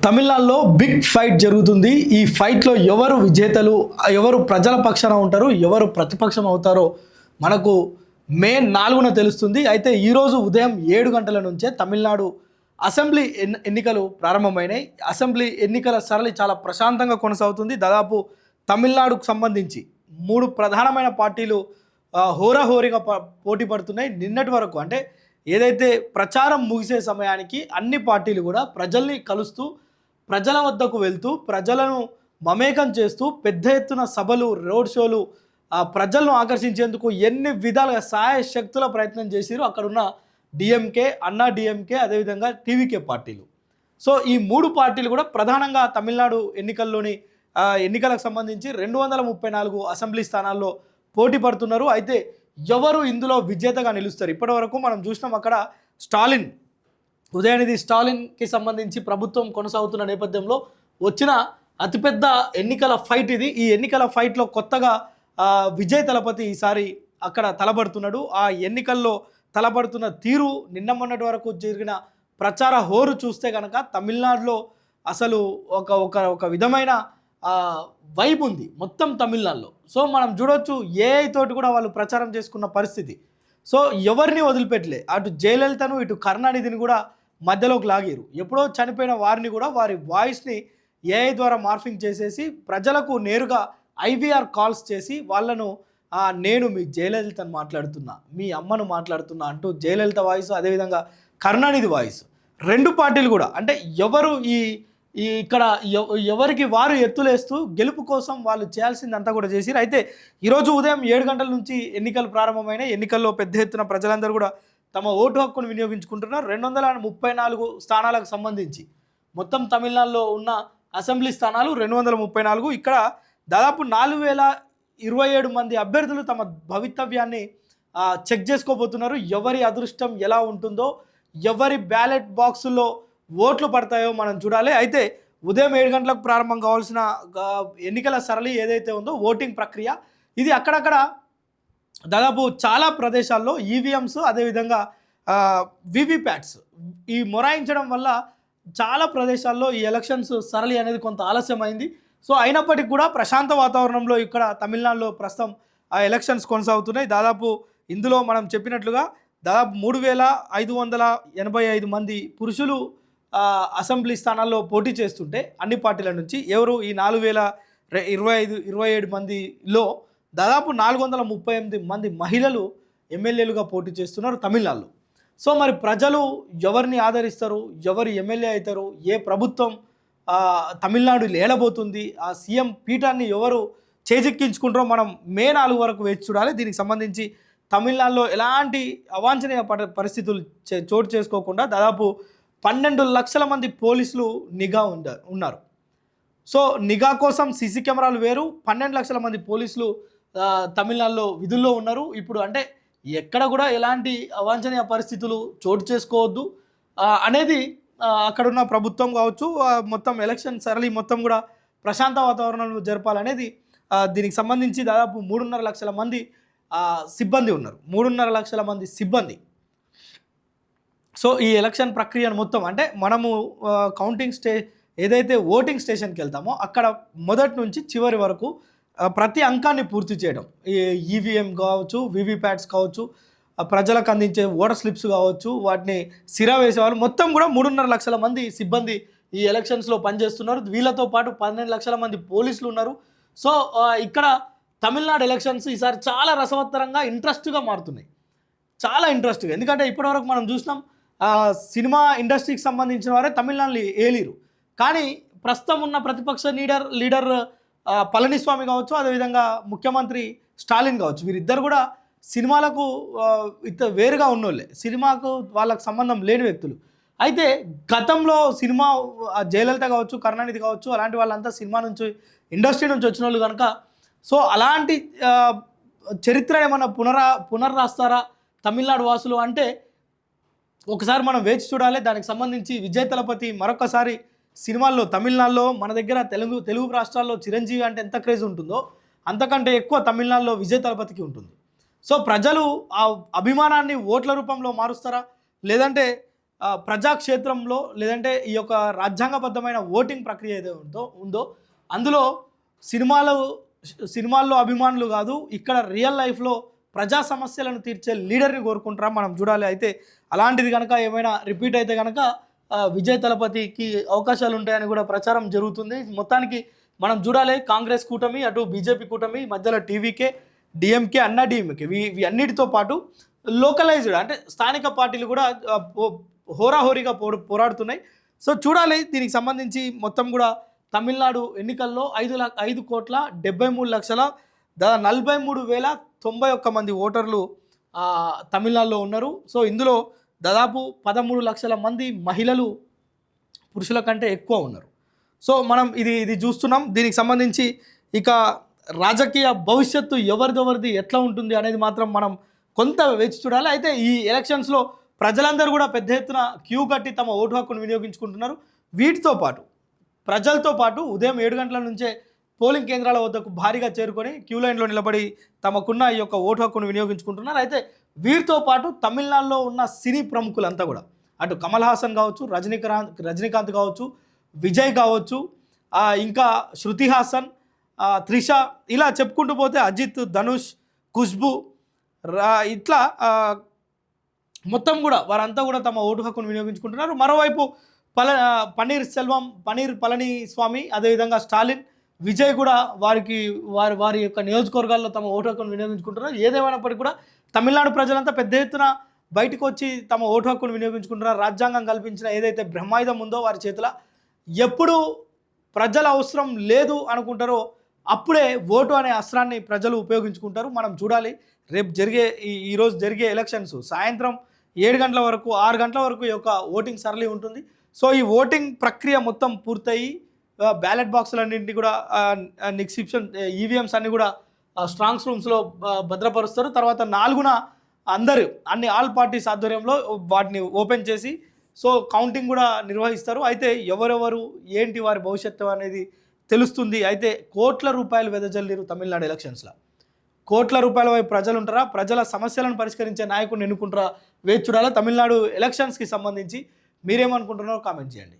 తమిళనాడులో big fight జరుగుతుంది. ఈ ఫైట్లో ఎవరు విజేతలు, ఎవరు ప్రజల పక్షాన ఉంటారు, ఎవరు ప్రతిపక్షం అవుతారో మనకు మే 4న తెలుస్తుంది. అయితే ఈరోజు ఉదయం 7 గంటల నుంచే తమిళనాడు అసెంబ్లీ ఎన్నికలు ప్రారంభమైనాయి. అసెంబ్లీ ఎన్నికల సరళి చాలా ప్రశాంతంగా కొనసాగుతుంది. దాదాపు తమిళనాడుకు సంబంధించి 3 ప్రధానమైన పార్టీలు హోరాహోరీగా పోటీ పడుతున్నాయి. నిన్నటి వరకు అంటే ఏదైతే ప్రచారం ముగిసే సమయానికి అన్ని పార్టీలు కూడా ప్రజల్ని కలుస్తూ, ప్రజల వద్దకు వెళ్తూ, ప్రజలను మమేకం చేస్తూ పెద్ద ఎత్తున సభలు, రోడ్ షోలు, ప్రజలను ఆకర్షించేందుకు ఎన్ని విధాలుగా సాయశక్తుల ప్రయత్నం చేసిరు అక్కడున్న డిఎంకే, అన్నా డిఎంకే, అదేవిధంగా టీవీకే పార్టీలు. సో ఈ 3 పార్టీలు కూడా ప్రధానంగా తమిళనాడు ఎన్నికలకు సంబంధించి 234 అసెంబ్లీ స్థానాల్లో పోటీ పడుతున్నారు. అయితే ఎవరు ఇందులో విజేతగా నిలుస్తారు? ఇప్పటివరకు మనం చూసినాం, అక్కడ స్టాలిన్, ఉదయనిధి స్టాలిన్కి సంబంధించి ప్రభుత్వం కొనసాగుతున్న నేపథ్యంలో వచ్చిన అతిపెద్ద ఎన్నికల ఫైట్ ఇది. ఈ ఎన్నికల ఫైట్లో కొత్తగా విజయ్ తలపతి ఈసారి అక్కడ తలపడుతున్నాడు. ఆ ఎన్నికల్లో తలపడుతున్న తీరు, నిన్న మొన్నటి వరకు జరిగిన ప్రచార హోరు చూస్తే కనుక తమిళనాడులో అసలు ఒక విధమైన వైబ్ ఉంది మొత్తం తమిళనాడులో. సో మనం చూడొచ్చు, ఏఐ తోటి కూడా వాళ్ళు ప్రచారం చేసుకున్న పరిస్థితి. సో ఎవరిని వదిలిపెట్టలే, అటు జయలలితను ఇటు కరుణానిధిని కూడా మధ్యలోకి లాగారు. ఎప్పుడో చనిపోయిన వారిని కూడా వారి వాయిస్ని ఏఐ ద్వారా మార్ఫింగ్ చేసేసి ప్రజలకు నేరుగా ఐవీఆర్ కాల్స్ చేసి వాళ్ళను నేను మీ జయలలితను మాట్లాడుతున్నా, మీ అమ్మను మాట్లాడుతున్నా అంటూ జయలలిత వాయిస్, అదేవిధంగా కరుణానిధి వాయిస్, 2 పార్టీలు కూడా అంటే ఎవరు ఇక్కడ ఎవరికి వారు ఎత్తులేస్తూ గెలుపు కోసం వాళ్ళు చేయాల్సిందంతా కూడా చేసిరు. అయితే ఈరోజు ఉదయం 7 గంటల నుంచి ఎన్నికలు ప్రారంభమైన ఎన్నికల్లో పెద్ద ఎత్తున ప్రజలందరూ కూడా తమ ఓటు హక్కును వినియోగించుకుంటున్నారు. 234 స్థానాలకు సంబంధించి మొత్తం తమిళనాడులో ఉన్న అసెంబ్లీ స్థానాలు 234. ఇక్కడ దాదాపు 4027 మంది అభ్యర్థులు తమ భవితవ్యాన్ని చెక్ చేసుకోబోతున్నారు. ఎవరి అదృష్టం ఎలా ఉంటుందో, ఎవరి బ్యాలెట్ బాక్సుల్లో ఓట్లు పడతాయో మనం చూడాలి. అయితే ఉదయం 7 గంటలకు ప్రారంభం కావాల్సిన ఎన్నికల సరళి ఏదైతే ఉందో ఓటింగ్ ప్రక్రియ, ఇది అక్కడక్కడ దాదాపు చాలా ప్రదేశాల్లో ఈవీఎంస్, అదేవిధంగా వివిప్యాట్స్ ఈ మొరాయించడం వల్ల చాలా ప్రదేశాల్లో ఈ ఎలక్షన్స్ సరళి అనేది కొంత ఆలస్యమైంది. సో అయినప్పటికీ కూడా ప్రశాంత వాతావరణంలో ఇక్కడ తమిళనాడులో ప్రస్తుతం ఆ ఎలక్షన్స్ కొనసాగుతున్నాయి. దాదాపు ఇందులో మనం చెప్పినట్లుగా దాదాపు 3585 మంది పురుషులు అసెంబ్లీ స్థానాల్లో పోటీ చేస్తుంటే అన్ని పార్టీల నుంచి ఎవరు ఈ 4027 మందిలో దాదాపు 438 మంది మహిళలు ఎమ్మెల్యేలుగా పోటీ చేస్తున్నారు తమిళనాడులో. సో మరి ప్రజలు ఎవరిని ఆదరిస్తారు, ఎవరు ఎమ్మెల్యే అవుతారు, ఏ ప్రభుత్వం తమిళనాడు ఏలబోతుంది, ఆ సీఎం పీఠాన్ని ఎవరు చేజిక్కించుకుంటారో మనం మే 4 వరకు వేచి చూడాలి. దీనికి సంబంధించి తమిళనాడులో ఎలాంటి అవాంఛనీయ పరిస్థితులు చోటు చేసుకోకుండా దాదాపు 12 లక్షల మంది పోలీసులు నిఘా ఉన్నారు. సో నిఘా కోసం సీసీ కెమెరాలు వేరు, 12 లక్షల మంది పోలీసులు తమిళనాడులో విధుల్లో ఉన్నారు. ఇప్పుడు అంటే ఎక్కడ కూడా ఎలాంటి అవాంఛనీయ పరిస్థితులు చోటు చేసుకోవద్దు అనేది అక్కడున్న ప్రభుత్వం కావచ్చు, మొత్తం ఎలక్షన్ సరళి మొత్తం కూడా ప్రశాంత వాతావరణంలో జరపాలనేది దీనికి సంబంధించి దాదాపు 3.5 లక్షల మంది సిబ్బంది ఉన్నారు. 3.5 లక్షల మంది సిబ్బంది. సో ఈ ఎలక్షన్ ప్రక్రియను మొత్తం అంటే మనము కౌంటింగ్ ఏదైతే ఓటింగ్ స్టేషన్కి వెళ్తామో అక్కడ మొదటి నుంచి చివరి వరకు ప్రతి అంకాన్ని పూర్తి చేయడం, ఈవీఎం కావచ్చు, వివిప్యాట్స్ కావచ్చు, ప్రజలకు అందించే ఓటర్ స్లిప్స్ కావచ్చు, వాటిని సిరా వేసేవాళ్ళు మొత్తం కూడా 3.5 లక్షల మంది సిబ్బంది ఈ ఎలక్షన్స్లో పనిచేస్తున్నారు. వీళ్ళతో పాటు 12 లక్షల మంది పోలీసులు ఉన్నారు. సో ఇక్కడ తమిళనాడు ఎలక్షన్స్ ఈసారి చాలా రసవత్తరంగా, ఇంట్రెస్ట్గా మారుతున్నాయి. చాలా ఇంట్రెస్ట్గా, ఎందుకంటే ఇప్పటివరకు మనం చూసినాం సినిమా ఇండస్ట్రీకి సంబంధించిన వారే తమిళనాడులో ఏలిరు. కానీ ప్రస్తుతం ఉన్న ప్రతిపక్ష లీడర్ పళనిస్వామి కావచ్చు, అదేవిధంగా ముఖ్యమంత్రి స్టాలిన్ కావచ్చు, వీరిద్దరు కూడా సినిమాలకు వేరుగా ఉన్నోళ్ళే, సినిమాకు వాళ్ళకు సంబంధం లేని వ్యక్తులు. అయితే గతంలో సినిమా జయలలిత కావచ్చు, కరుణానిధి కావచ్చు, అలాంటి వాళ్ళంతా సినిమా నుంచి, ఇండస్ట్రీ నుంచి వచ్చిన వాళ్ళు కనుక సో అలాంటి చరిత్ర ఏమన్నా పునర్రాస్తారా తమిళనాడు వాసులు అంటే ఒకసారి మనం వేచి చూడాలి. దానికి సంబంధించి విజయ్ తలపతి మరొకసారి సినిమాల్లో తమిళనాడులో మన దగ్గర తెలుగు రాష్ట్రాల్లో చిరంజీవి అంటే ఎంత క్రేజ్ ఉంటుందో అంతకంటే ఎక్కువ తమిళనాడులో విజయ్ తలపతికి ఉంటుంది. సో ప్రజలు ఆ అభిమానాన్ని ఓట్ల రూపంలో మారుస్తారా, లేదంటే ప్రజాక్షేత్రంలో లేదంటే ఈ యొక్క రాజ్యాంగబద్ధమైన ఓటింగ్ ప్రక్రియ ఏదో ఉందో అందులో సినిమాలు సినిమాల్లో అభిమానులు కాదు, ఇక్కడ రియల్ లైఫ్లో ప్రజా సమస్యలను తీర్చే లీడర్ని కోరుకుంటారా మనం చూడాలి. అయితే అలాంటిది కనుక ఏమైనా రిపీట్ అయితే కనుక విజయ్ తలపతికి అవకాశాలు ఉంటాయని కూడా ప్రచారం జరుగుతుంది. మొత్తానికి మనం చూడాలి, కాంగ్రెస్ కూటమి అటు బీజేపీ కూటమి మధ్యలో టీవీకే, డిఎంకే, అన్నా డిఎంకే ఇవి అన్నిటితో పాటు లోకలైజ్డ్ అంటే స్థానిక పార్టీలు కూడా హోరాహోరీగా పోరాడుతున్నాయి. సో చూడాలి దీనికి సంబంధించి మొత్తం కూడా. తమిళనాడు ఎన్నికల్లో 5,73,43,091 మంది ఓటర్లు తమిళనాడులో ఉన్నారు. సో ఇందులో దాదాపు 13 లక్షల మంది మహిళలు పురుషుల కంటే ఎక్కువ ఉన్నారు. సో మనం ఇది చూస్తున్నాం. దీనికి సంబంధించి ఇక రాజకీయ భవిష్యత్తు ఎవరిది ఎట్లా ఉంటుంది అనేది మాత్రం మనం కొంత వేచి చూడాలి. అయితే ఈ ఎలక్షన్స్లో ప్రజలందరూ కూడా పెద్ద ఎత్తున క్యూ కట్టి తమ ఓటు హక్కును వినియోగించుకుంటున్నారు. వీటితో పాటు ప్రజలతో పాటు ఉదయం 7 గంటల నుంచే పోలింగ్ కేంద్రాల వద్దకు భారీగా చేరుకొని క్యూ లైన్లో నిలబడి తమకున్న ఈ యొక్క ఓటు హక్కును వినియోగించుకుంటున్నారు. అయితే వీరితో పాటు తమిళనాడులో ఉన్న సినీ ప్రముఖులంతా కూడా అటు కమల్ హాసన్ కావచ్చు, రజనీకాంత్ కావచ్చు, విజయ్ కావచ్చు, ఇంకా శృతి హాసన్, త్రిష, ఇలా చెప్పుకుంటూ పోతే అజిత్, ధనుష్, ఖుష్బు ఇట్లా మొత్తం కూడా వారంతా కూడా తమ ఓటు హక్కును వినియోగించుకుంటున్నారు. మరోవైపు పన్నీర్ పళనిస్వామి, అదేవిధంగా స్టాలిన్, విజయ్ కూడా వారి యొక్క నియోజకవర్గాల్లో తమ ఓటు హక్కును వినియోగించుకుంటున్నారు. ఏదేమైనప్పటికీ కూడా తమిళనాడు ప్రజలంతా పెద్ద ఎత్తున బయటకు వచ్చి తమ ఓటు హక్కును వినియోగించుకుంటున్నారు. రాజ్యాంగం కల్పించిన ఏదైతే బ్రహ్మాయుధం ఉందో వారి చేతిలో, ఎప్పుడు ప్రజల అవసరం లేదు అనుకుంటారో అప్పుడే ఓటు అనే అస్త్రాన్ని ప్రజలు ఉపయోగించుకుంటారు. మనం చూడాలి రేపు ఈరోజు జరిగే ఎలక్షన్స్ సాయంత్రం 7 గంటల వరకు 6 గంటల వరకు ఈ యొక్క ఓటింగ్ సరళి ఉంటుంది. సో ఈ ఓటింగ్ ప్రక్రియ మొత్తం పూర్తయి బ్యాలెట్ బాక్సులన్నింటినీ కూడా నిక్షిప్షన్ ఈవీఎంస్ అన్నీ కూడా స్ట్రాంగ్ రూమ్స్లో భద్రపరుస్తారు. తర్వాత 4న ఆల్ పార్టీస్ ఆధ్వర్యంలో వాటిని ఓపెన్ చేసి సో కౌంటింగ్ కూడా నిర్వహిస్తారు. అయితే ఎవరెవరు ఏంటి వారి భవిష్యత్తు అనేది తెలుస్తుంది. అయితే కోట్ల రూపాయలు వెదజల్లిరు తమిళనాడు ఎలక్షన్స్లో. కోట్ల రూపాయల వైపు ప్రజలు ఉంటారా, ప్రజల సమస్యలను పరిష్కరించే నాయకుడిని ఎన్నుకుంటారా వేచి చూడాలా. తమిళనాడు ఎలక్షన్స్కి సంబంధించి మీరేమనుకుంటున్నారో కామెంట్ చేయండి.